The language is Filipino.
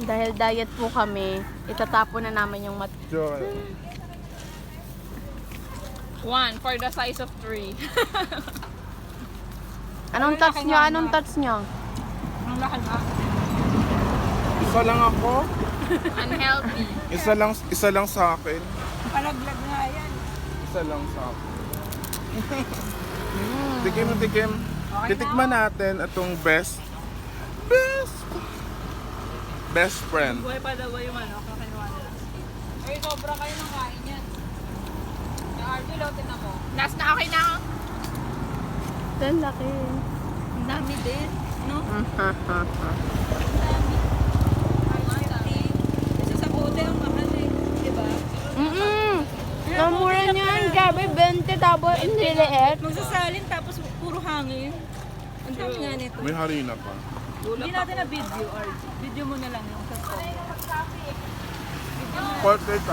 Dahil diet po kami, itatapon na namin yung Joy. 1 for the size of 3. Anong touch nyo? Anong touch nyo? Ang laki na. Isa lang ako. Unhealthy. Isa lang sa akin. Palaglag nga yan. Isa lang sa akin. Tikim na tikim. Titikman natin itong best friend. Buhay pa daw yung ano, kakinuha nila. Ay, sobra kayo ng kain yan. Yung RJ, lotin ako. Last na okay na ako. Ang laki. Ang dami din. No? Kasi sa bote ang mahal eh. Diba? Ang mura niyan. Grabe, 20 tapos hindi liit. Magsasalin tapos puro hangin. Ang dami nga nito. May harina pa. Hindi natin na video, RJ. Video mo na lang yung sa store. Portrait